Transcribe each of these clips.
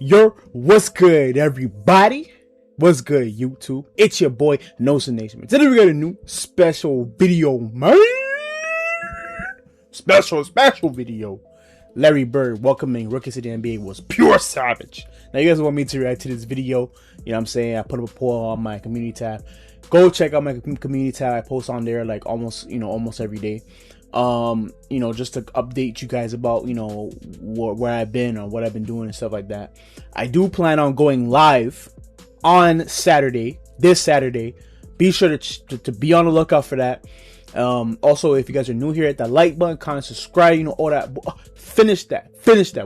What's good, everybody? What's good, YouTube? It's your boy, NosaaNation. Today we got a new special video, man. Special video. Larry Bird welcoming rookies to the NBA was pure savage. Now, you guys want me to react to this video? You know what I'm saying? I put up a poll on my community tab. Go check out my community tab. I post on there like almost every day. Just to update you guys about, where I've been or what I've been doing and stuff like that. I do plan on going live on Saturday, this Saturday. Be sure to be on the lookout for that. Also, if you guys are new here, hit that like button, comment, subscribe, all that. Finish that.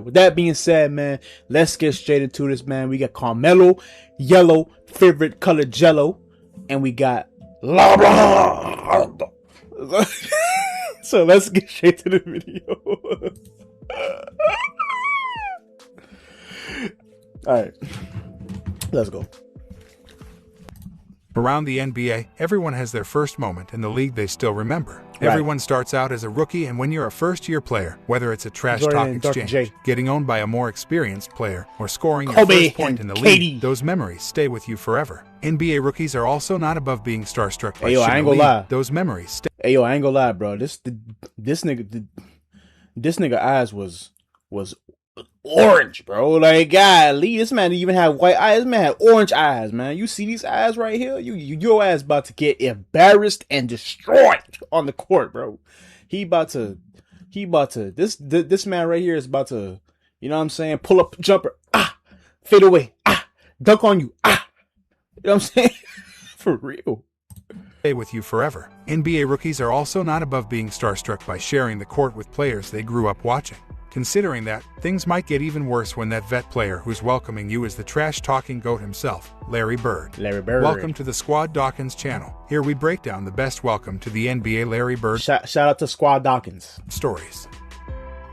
With that being said, man, let's get straight into this, man. We got Carmelo, yellow, favorite color jello, and we got LeBron. So let's get straight to the video. All right, let's go. Around the NBA, everyone has their first moment in the league they still remember. Right. Everyone starts out as a rookie, and when you're a first-year player, whether it's a trash talk exchange, getting owned by a more experienced player, or scoring your first point in the league, those memories stay with you forever. NBA rookies are also not above being starstruck by I ain't gonna lie. Those memories stay. Hey, I ain't gonna lie, bro. This nigga eyes was orange, bro. Like, golly, this man didn't even have white eyes. This man had orange eyes, man. You see these eyes right here? Your ass about to get embarrassed and destroyed on the court, bro. This man right here is about to, you know what I'm saying? Pull up jumper, fade away, dunk on you, You know what I'm saying? For real. Stay with you forever. NBA rookies are also not above being starstruck by sharing the court with players they grew up watching. Considering that, things might get even worse when that vet player who's welcoming you is the trash-talking GOAT himself, Larry Bird. Welcome to the Squad Dawkins channel. Here we break down the best welcome to the NBA Larry Bird shout out to Squad Dawkins stories.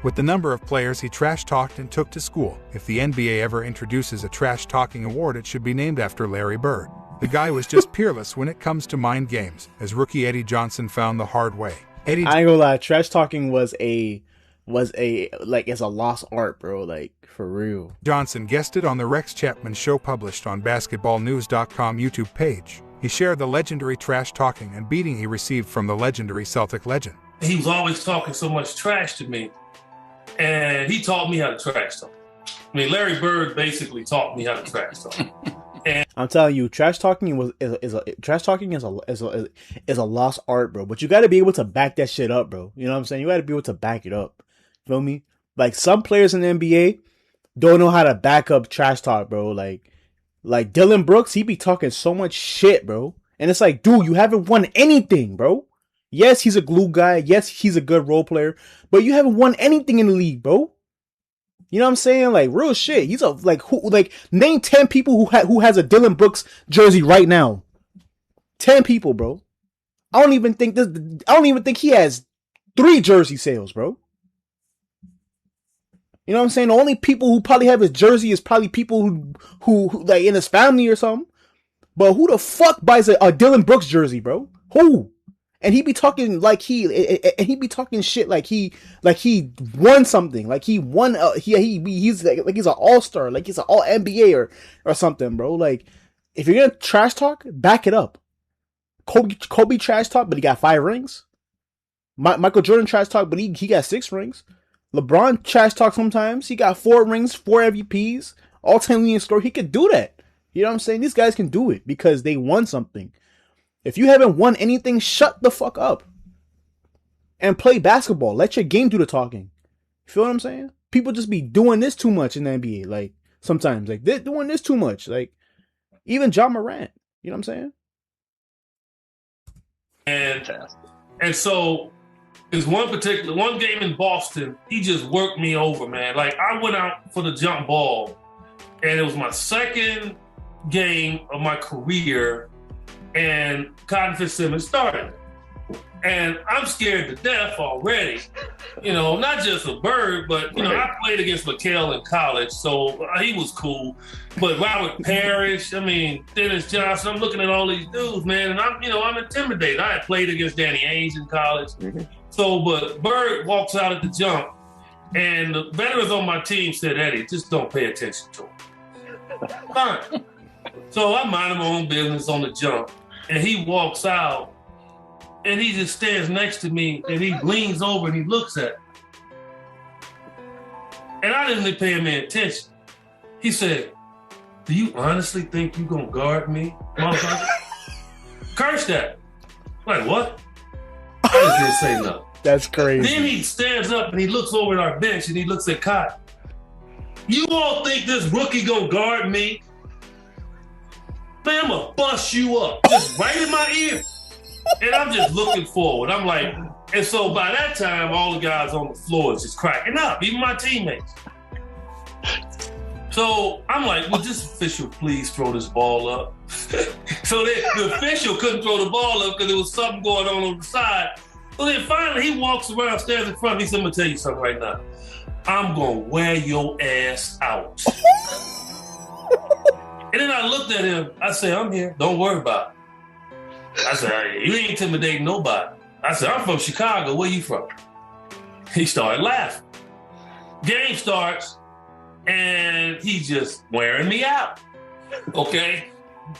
With the number of players he trash-talked and took to school, if the NBA ever introduces a trash-talking award, it should be named after Larry Bird. The guy was just peerless when it comes to mind games, as rookie Eddie Johnson found the hard way. I ain't gonna lie, trash-talking it's a lost art, bro, like, for real. Johnson guested on the Rex Chapman show published on basketballnews.com YouTube page. He shared the legendary trash-talking and beating he received from the legendary Celtic legend. He was always talking so much trash to me, and he taught me how to trash talk. I mean, Larry Bird basically taught me how to trash talk. And I'm telling you, trash talking is a lost art, bro. But you got to be able to back that shit up, bro. You know what I'm saying? You got to be able to back it up. Feel me? Like, some players in the NBA don't know how to back up trash talk, bro. Like Dylan Brooks, he be talking so much shit, bro. And it's like, dude, you haven't won anything, bro. Yes, he's a glue guy. Yes, he's a good role player, but you haven't won anything in the league, bro. You know what I'm saying? Like, real shit. He's name 10 people who has a Dylan Brooks jersey right now. 10 people, bro. I don't even think he has 3 jersey sales, bro. You know what I'm saying? The only people who probably have his jersey is probably people who like in his family or something. But who the fuck buys a Dylan Brooks jersey, bro? Who? And he be talking shit like he won something, like he won. He's like he's an all-star, like he's an all NBA or something, bro. Like, if you're gonna trash talk, back it up. Kobe trash talk, but he got 5 rings. Michael Jordan trash talk, but he got 6 rings. LeBron trash talk sometimes. He got 4 rings, 4 MVPs, all-time leading scorer. He could do that. You know what I'm saying? These guys can do it because they won something. If you haven't won anything, shut the fuck up and play basketball. Let your game do the talking. You feel what I'm saying? People just be doing this too much in the NBA. Like, sometimes, like, they're doing this too much. Like, even John Morant. You know what I'm saying? And so, there's one game in Boston, he just worked me over, man. Like, I went out for the jump ball, and it was my second game of my career, and Cotton Fitzsimmons started. And I'm scared to death already. You know, not just a Bird, but, I played against McHale in college, so he was cool. But Robert Parrish, Dennis Johnson, I'm looking at all these dudes, man, and I'm intimidated. I had played against Danny Ainge in college. So, but Bird walks out at the jump, and the veterans on my team said, Eddie, just don't pay attention to him. Fine. So I mind my own business on the jump, and he walks out, and he just stands next to me, and he leans over and he looks at me. And I didn't pay him any attention. He said, "Do you honestly think you gonna guard me, motherfucker?" Cursed at me. Like, what? I just didn't say nothing. That's crazy. Then he stands up and he looks over at our bench and he looks at Cotton. "You all think this rookie gonna guard me? Man, I'm gonna bust you up, just right in my ear." And I'm just looking forward. I'm like, and so by that time, all the guys on the floor is just cracking up, even my teammates. So I'm like, "Would this official please throw this ball up?" So the official couldn't throw the ball up because there was something going on the side. So then finally he walks around, stands in front of me. He said, "I'm gonna tell you something right now. I'm gonna wear your ass out." And then I looked at him. I said, "I'm here. Don't worry about it." I said, "You ain't intimidating nobody." I said, "I'm from Chicago. Where you from?" He started laughing. Game starts, and he's just wearing me out. Okay?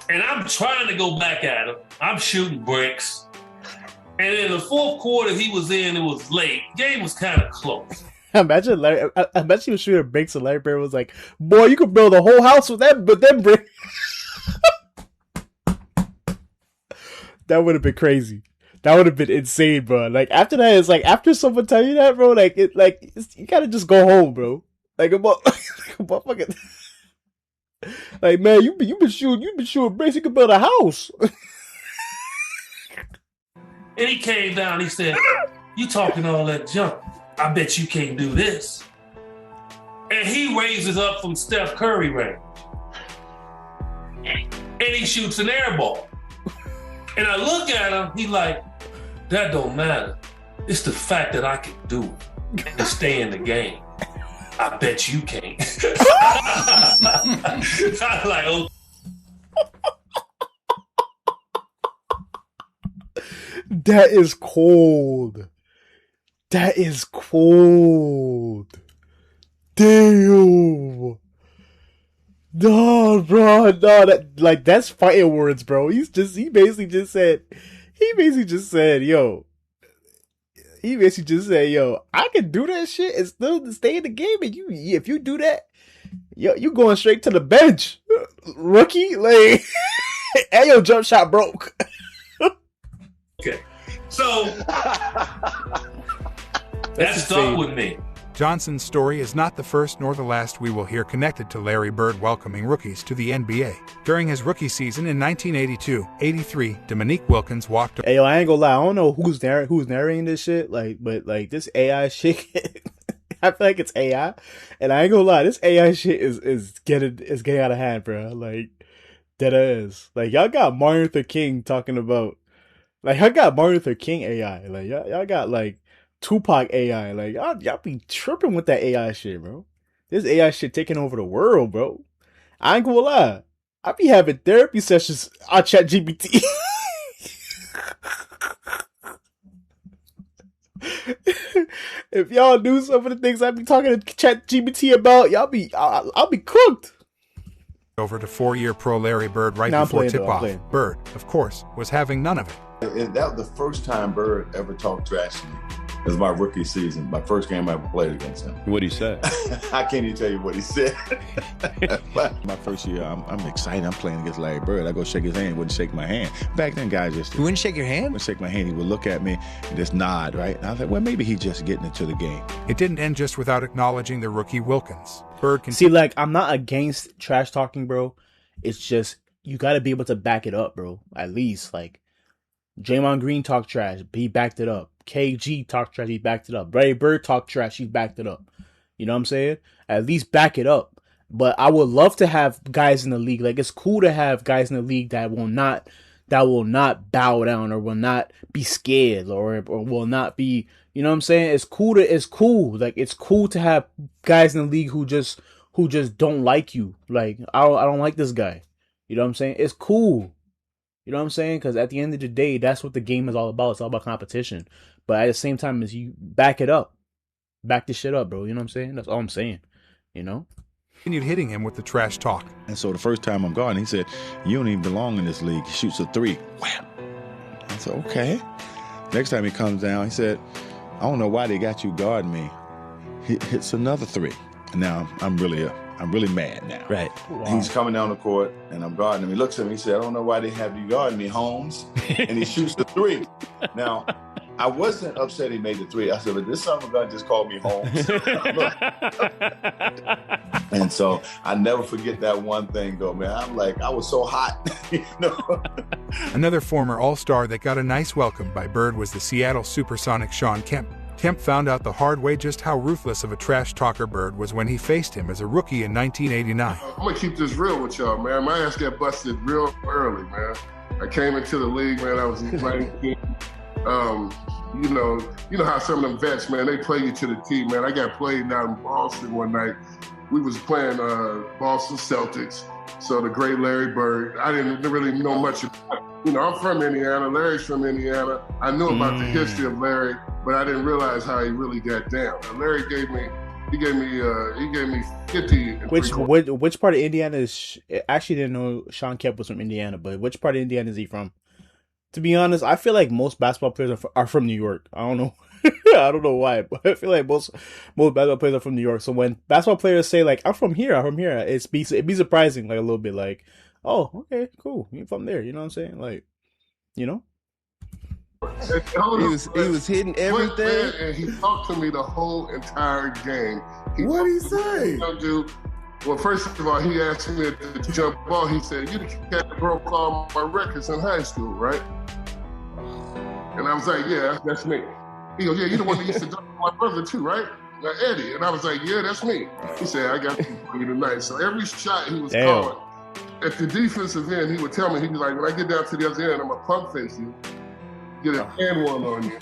And I'm trying to go back at him. I'm shooting bricks. And in the fourth quarter he was in, it was late. Game was kind of close. Imagine he was shooting bricks and Larry Bird was like, "Boy, you could build a whole house with that, but them bricks." That would have been crazy. That would have been insane, bro. Like after that, it's like after someone tell you that, bro. Like you gotta just go home, bro. Like about fucking. Like, man, you've been shooting bricks. You could build a house. And he came down. He said, "You talking all that junk? I bet you can't do this." And he raises up from Steph Curry range, and he shoots an air ball. And I look at him, he like, "That don't matter. It's the fact that I can do it and stay in the game. I bet you can't." I'm like, "Oh." That is cold. That is cold. Damn. No, bro, no, that's fighting words, bro. He basically just said, yo, I can do that shit and still stay in the game, and if you do that, yo, you going straight to the bench, rookie. Like, and your jump shot broke. Okay, so that stuck with me. Johnson's story is not the first nor the last we will hear connected to Larry Bird welcoming rookies to the NBA. During his rookie season in 1982-83, Dominique Wilkins walked... Hey, yo, I ain't gonna lie, I don't know who's narrating this shit, but this AI shit, I feel like it's AI, and I ain't gonna lie, this AI shit is getting out of hand, bro. Like, dead ass. Like, y'all got Martin Luther King talking about, like, I got Martin Luther King AI, like, y'all got, like, Tupac AI, like y'all be tripping with that AI shit, bro. This AI shit taking over the world, bro. I ain't gonna lie, I be having therapy sessions on ChatGPT. If y'all knew some of the things I be talking to ChatGPT about, I'll be cooked. Over to four-year pro Larry Bird before tip-off. Bird, of course, was having none of it. And that was the first time Bird ever talked trash to me. It was my rookie season, my first game I ever played against him. What'd he say? I can't even tell you what he said. My first year, I'm excited. I'm playing against Larry Bird. I go shake his hand. He wouldn't shake my hand. Back then, guys just... You wouldn't shake your hand? Wouldn't shake my hand. He would look at me and just nod, right? And I was like, well, maybe he's just getting into the game. It didn't end just without acknowledging the rookie Wilkins. Bird can... See, like, I'm not against trash talking, bro. It's just, you gotta be able to back it up, bro. At least, like, Draymond Green talked trash, he backed it up. KG talked trash, he backed it up. Larry Bird talked trash, he backed it up. You know what I'm saying? At least back it up. But I would love to have guys in the league. Like, it's cool to have guys in the league that will not bow down or will not be scared or will not be, you know what I'm saying? It's cool. Like, it's cool to have guys in the league who just don't like you. Like, I don't like this guy. You know what I'm saying? It's cool. You know what I'm saying? Because at the end of the day, that's what the game is all about. It's all about competition. But at the same time, as you back it up, back this shit up, bro. You know what I'm saying? That's all I'm saying. You know? continued hitting him with the trash talk. And so the first time I'm guarding, he said, "You don't even belong in this league." He shoots a 3. Wham! I said, "Okay." Next time he comes down, he said, "I don't know why they got you guarding me." He hits another 3. And now I'm really mad now. Right. Wow. He's coming down the court, and I'm guarding him. He looks at me, he said, "I don't know why they have you guarding me, Holmes." And he shoots the 3. Now, I wasn't upset he made the 3. I said, but this son of a gun just called me Holmes. And so I never forget that one thing, though, man. I'm like, I was so hot. You know? Another former All-Star that got a nice welcome by Bird was the Seattle Supersonic Shawn Kemp. Kemp found out the hard way just how ruthless of a trash talker Bird was when he faced him as a rookie in 1989. I'm gonna keep this real with y'all, man. My ass got busted real early, man. I came into the league, man. I was 19. You know how some of them vets, man, they play you to the team, man. I got played down in Boston one night. We was playing Boston Celtics. So the great Larry Bird, I didn't really know much about it. You know, I'm from Indiana. Larry's from Indiana. I knew about the history of Larry, but I didn't realize how he really got down. And Larry gave me 50. Which part of Indiana is? I actually didn't know Shawn Kemp was from Indiana, but which part of Indiana is he from? To be honest, I feel like most basketball players are from New York. I don't know. I don't know why, but I feel like most basketball players are from New York. So when basketball players say like "I'm from here," it'd be surprising, like a little bit, like, "Oh, okay, cool, you're from there." You know what I'm saying? Like, you know. He was hitting everything, and he talked to me the whole entire game. What did he say? Well, first of all, he asked me to jump ball. He said, "You the cat that broke all my records in high school, right?" And I was like, "Yeah, that's me." He goes, "Yeah, you the one that used to dunk my brother too, right? Eddie." And I was like, "Yeah, that's me." He said, "I got you for you tonight." So every shot he was calling, at the defensive end, he would tell me, he'd be like, "When I get down to the other end, I'm going to pump face you, get a hand one on you,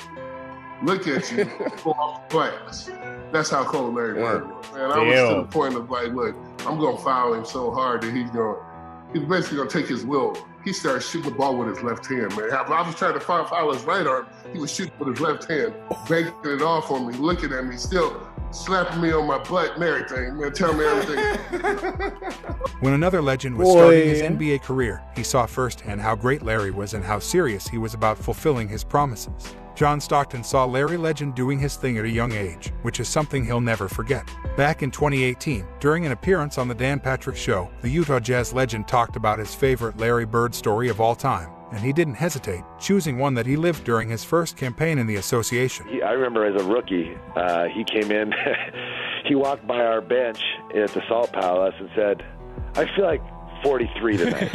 look at you, go off the glass." That's how cold Larry Bird was. Man, I was to the point of like, look, I'm going to foul him so hard that he's basically going to take his will. He started shooting the ball with his left hand, man. I was trying to foul his right arm. He was shooting with his left hand, banking it off on me, looking at me, still slapping me on my butt and everything, man, telling me everything. When another legend was starting his NBA career, he saw firsthand how great Larry was and how serious he was about fulfilling his promises. John Stockton saw Larry Legend doing his thing at a young age, which is something he'll never forget. Back in 2018, during an appearance on The Dan Patrick Show, the Utah Jazz legend talked about his favorite Larry Bird story of all time, and he didn't hesitate, choosing one that he lived during his first campaign in the association. I remember as a rookie, he came in, he walked by our bench at the Salt Palace and said, "I feel like 43 tonight."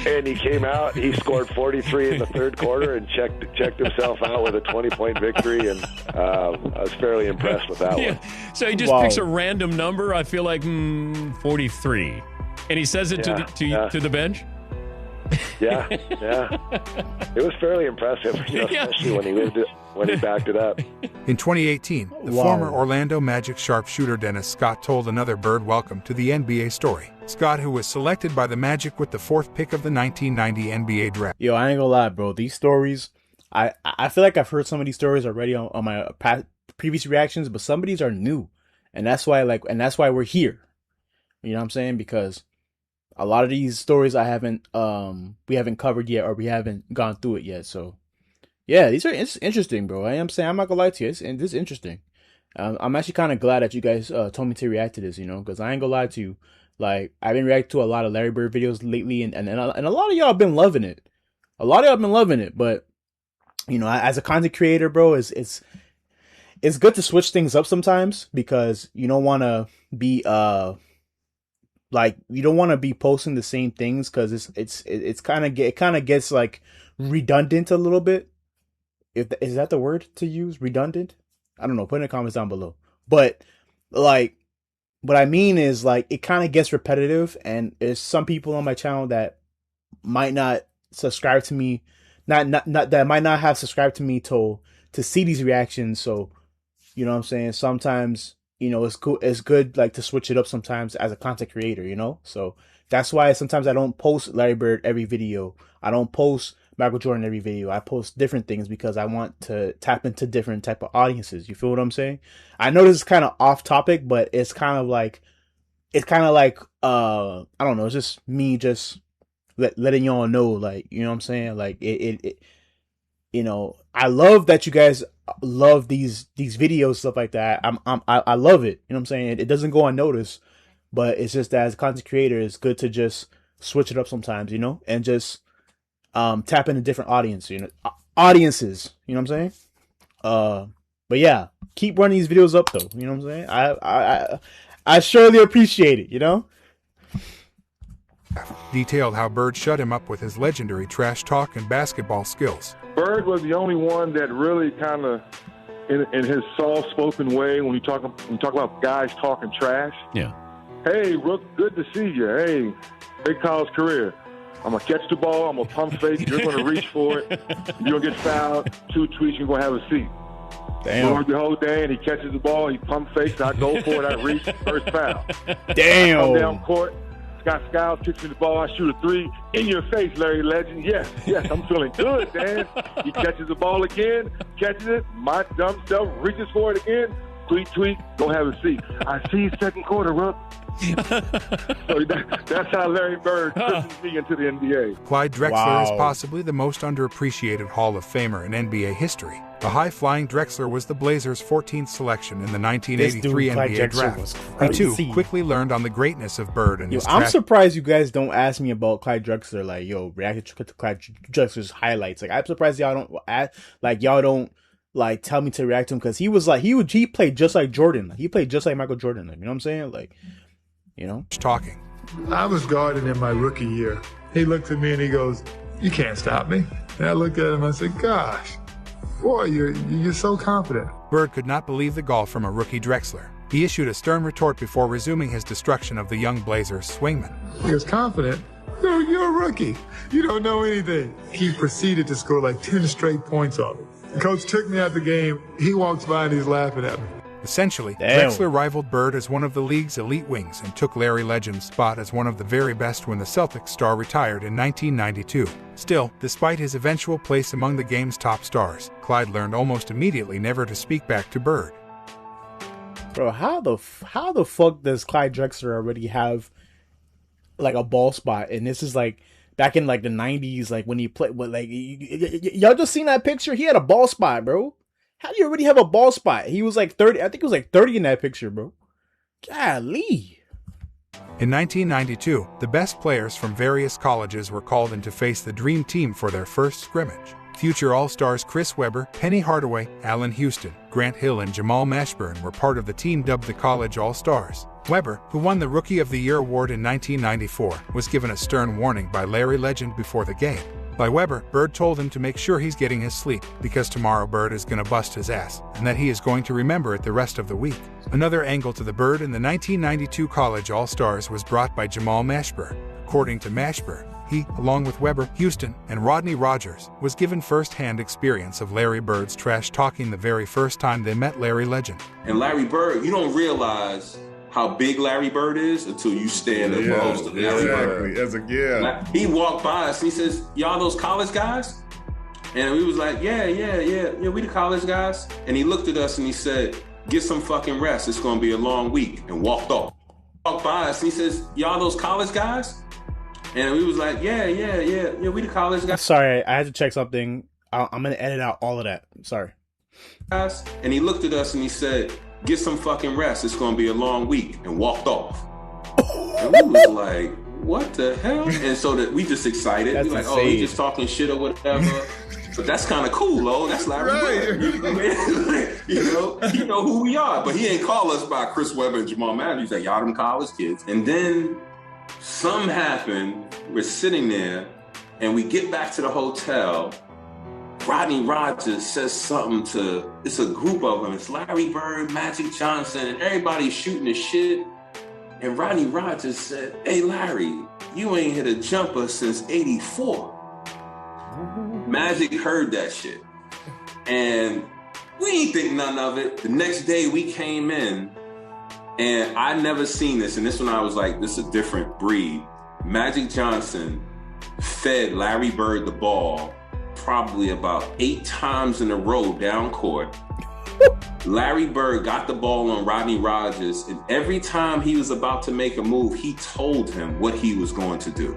And he came out, he scored 43 in the third quarter and checked himself out with a 20-point victory, and I was fairly impressed with that one. So he just picks a random number. I feel like 43. And he says it to the bench? Yeah. It was fairly impressive, especially when he backed it up. In 2018, the former Orlando Magic sharpshooter Dennis Scott told another Bird welcome to the NBA story. Scott, who was selected by the Magic with the 4th pick of the 1990 NBA draft. Yo, I ain't gonna lie, bro. These stories, I feel like I've heard some of these stories already on my previous reactions, but some of these are new, and that's why we're here. You know what I'm saying? Because a lot of these stories we haven't covered yet, or we haven't gone through it yet. So yeah, it's interesting, bro. I'm not gonna lie to you, this is interesting. I'm actually kind of glad that you guys told me to react to this, because I ain't gonna lie to you. Like, I've been reacting to a lot of Larry Bird videos lately, and a lot of y'all have been loving it. But as a content creator, bro, it's good to switch things up sometimes, because you don't want to be posting the same things, because it kind of gets like redundant a little bit. Is that the word to use? Redundant? I don't know. Put in the comments down below. But like, what I mean is, like, it kind of gets repetitive, and there's some people on my channel that might not subscribe to me, that might not have subscribed to me to see these reactions. So, you know what I'm saying? Sometimes, it's good, like, to switch it up sometimes as a content creator, So that's why sometimes I don't post Larry Bird every video. I don't post Michael Jordan every video. I post different things because I want to tap into different type of audiences. You feel what I'm saying? I know this is kind of off topic, but it's kind of like I don't know. It's just me just letting y'all know, like, you know what I'm saying? Like it you know, I love that you guys love these videos, stuff like that. I love it. You know what I'm saying? It doesn't go unnoticed, but it's just that as a content creator, it's good to just switch it up sometimes, you know, and just tap into different audiences. You know what I'm saying? But yeah, keep running these videos up though. You know what I'm saying? I surely appreciate it. You know. Detailed how Bird shut him up with his legendary trash talk and basketball skills. Bird was the only one that really kind of, in his soft-spoken way, when you talk about guys talking trash. Yeah. Hey, Rook, good to see you. Hey, big college career. I'm going to catch the ball. I'm going to pump fake. You're going to reach for it. You're going to get fouled. 2 tweets, you're going to have a seat. Damn. Lord, the whole day, and he catches the ball. He pump fakes. I go for it. I reach. First foul. Damn. I come down court. Scott Skiles kicks me the ball. I shoot a 3. In your face, Larry Legend. Yes, I'm feeling good, man. He catches the ball again, catches it. My dumb self reaches for it again. Tweet, go have a seat. I see you second quarter, Rook. So that's how Larry Bird pushes me into the NBA. Clyde Drexler is possibly the most underappreciated Hall of Famer in NBA history. The high-flying Drexler was the Blazers' 14th selection in the 1983 NBA draft. He, too, quickly learned on the greatness of Bird and his I'm surprised you guys don't ask me about Clyde Drexler, like, react to Clyde Drexler's highlights. Like, I'm surprised y'all don't tell me to react to him, because he was like, he played just like Jordan. He played just like Michael Jordan. You know what I'm saying? Like, you know? Talking. I was guarding in my rookie year. He looked at me and he goes, "You can't stop me." And I looked at him and I said, "Gosh, boy, you're so confident." Bird could not believe the gall from a rookie Drexler. He issued a stern retort before resuming his destruction of the young Blazers swingman. He was confident. You're a rookie. You don't know anything. He proceeded to score like 10 straight points on me. The coach took me out the game. He walks by and he's laughing at me. Essentially, Damn. Drexler rivaled Bird as one of the league's elite wings and took Larry Legend's spot as one of the very best when the Celtics star retired in 1992. Still, despite his eventual place among the game's top stars, Clyde learned almost immediately never to speak back to Bird. Bro, how the fuck does Clyde Drexler already have like a ball spot? And this is like back in like the 90s, like when he played, like y'all just seen that picture? He had a ball spot, bro. How do you already have a ball spot? He was like 30. I think it was like 30 in that picture, bro. Golly. In 1992, the best players from various colleges were called in to face the Dream Team for their first scrimmage. Future All-Stars Chris Webber, Penny Hardaway, Allen Houston, Grant Hill, and Jamal Mashburn were part of the team dubbed the College All-Stars. Webber, who won the Rookie of the Year award in 1994, was given a stern warning by Larry Legend before the game. By Webber, Bird told him to make sure he's getting his sleep, because tomorrow Bird is going to bust his ass, and that he is going to remember it the rest of the week. Another angle to the Bird in the 1992 College All-Stars was brought by Jamal Mashburn. According to Mashburn, he, along with Webber, Houston, and Rodney Rogers, was given first-hand experience of Larry Bird's trash talking the very first time they met Larry Legend. And Larry Bird, you don't realize how big Larry Bird is until you stand up close to Larry Bird. He walked by us and he says, "Y'all those college guys?" And we was like, yeah, we the college guys. And he looked at us and he said, "Get some fucking rest. It's gonna be a long week," and walked off. Walked by us and he says, "Y'all those college guys?" And we was like, yeah, we the college guys. Sorry, I had to check something. I'm gonna edit out all of that. Sorry. And he looked at us and he said, "Get some fucking rest. It's going to be a long week," and walked off. And we was like, what the hell? And so that we just excited. We like, oh, he just talking shit or whatever. But that's kind of cool, though. That's Larry Bird. You know who we are. But he ain't call us by Chris Webber and Jamal Mashburn. He's like, "Y'all them college kids." And then something happened. We're sitting there, and we get back to the hotel. Rodney Rogers says something to, it's a group of them. It's Larry Bird, Magic Johnson, and everybody's shooting the shit. And Rodney Rogers said, "Hey, Larry, you ain't hit a jumper since '84. Magic heard that shit. And we ain't think nothing of it. The next day we came in, and I never seen this. And this one I was like, this is a different breed. Magic Johnson fed Larry Bird the ball probably about 8 times in a row down court. Larry Bird got the ball on Rodney Rogers, and every time he was about to make a move, he told him what he was going to do.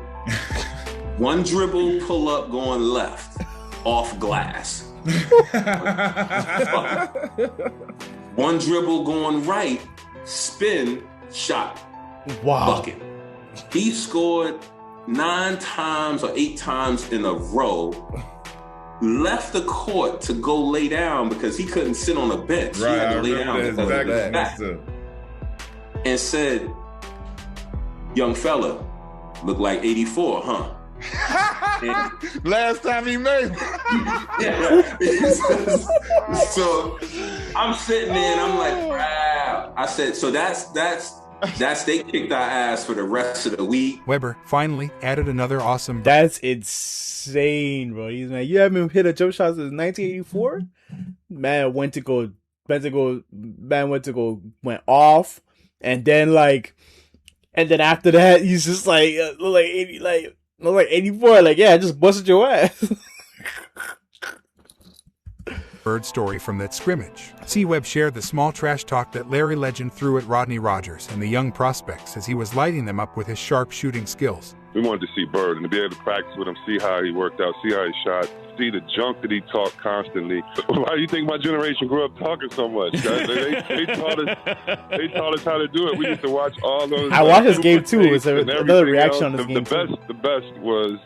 One dribble, pull up, going left, off glass. One dribble, going right, spin, shot, bucket. He scored 9 times or 8 times in a row, left the court to go lay down because he couldn't sit on a bench. He had to lay down because of his back. And said, young fella, look like 84, huh? Last time he made So I'm sitting there and I'm like, wow. I said, so that's they kicked our ass for the rest of the week. Weber finally added another awesome. That's insane, bro. He's like, you haven't hit a jump shot since 1984. Man went off, and then after that, he's just like 84. Like, yeah, I just busted your ass. Bird story from that scrimmage. C-Web shared the small trash talk that Larry Legend threw at Rodney Rogers and the young prospects as he was lighting them up with his sharp shooting skills. We wanted to see Bird and to be able to practice with him, see how he worked out, see how he shot, see the junk that he talked constantly. Why do you think my generation grew up talking so much, guys? They taught us how to do it. We used to watch all those. I watched this game too. It was another reaction on this game. The best was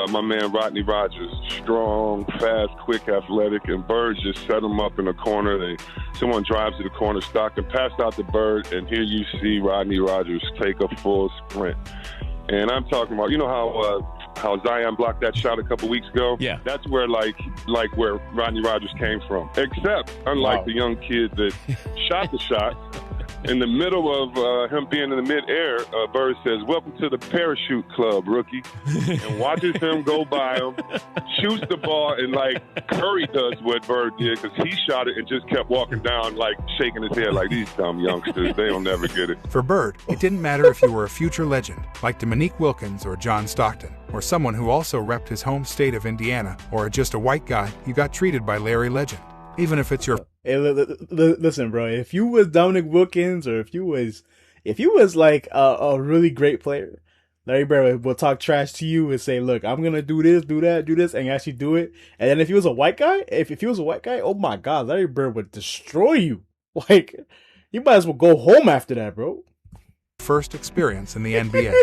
my man Rodney Rogers, strong, fast, quick, athletic, and Bird just set him up in a corner. Someone drives to the corner, Stockton passed out to Bird, and here you see Rodney Rogers take a full sprint. And I'm talking about, you know how Zion blocked that shot a couple weeks ago? Yeah. That's where where Rodney Rogers came from. Except, unlike the young kid that shot the shot, in the middle of him being in the midair, Bird says, "Welcome to the parachute club, rookie," and watches him go by him, shoots the ball, and like Curry does what Bird did because he shot it and just kept walking down, like shaking his head like these dumb youngsters. They'll never get it. For Bird, it didn't matter if you were a future legend like Dominique Wilkins or John Stockton, or someone who also repped his home state of Indiana, or just a white guy, you got treated by Larry Legend. Even if it's your... Hey, listen, bro. If you was Dominic Wilkins, or if you was like a really great player, Larry Bird will talk trash to you and say, "Look, I'm gonna do this, do that, do this," and actually do it. And then if he was a white guy, oh my God, Larry Bird would destroy you. Like, you might as well go home after that, bro. First experience in the NBA.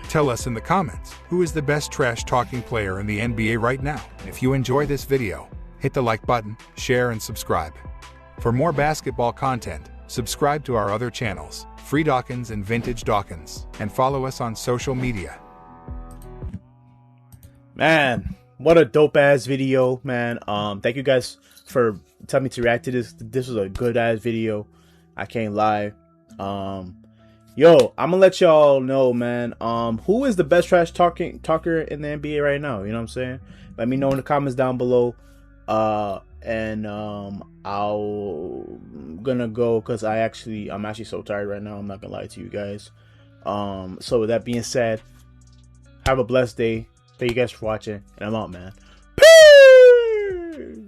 Tell us in the comments who is the best trash talking player in the NBA right now. If you enjoy this video, hit the like button, share, and subscribe. For more basketball content, subscribe to our other channels, Free Dawkins and Vintage Dawkins, and follow us on social media. Man, what a dope ass video, man. Thank you guys for telling me to react to this. This was a good ass video. I can't lie. Yo, I'm gonna let y'all know, man. Who is the best trash talker in the NBA right now? You know what I'm saying? Let me know in the comments down below. I'm gonna go because I'm actually so tired right now. I'm not gonna lie to you guys. So with that being said, have a blessed day. Thank you guys for watching, and I'm out, man. Peace!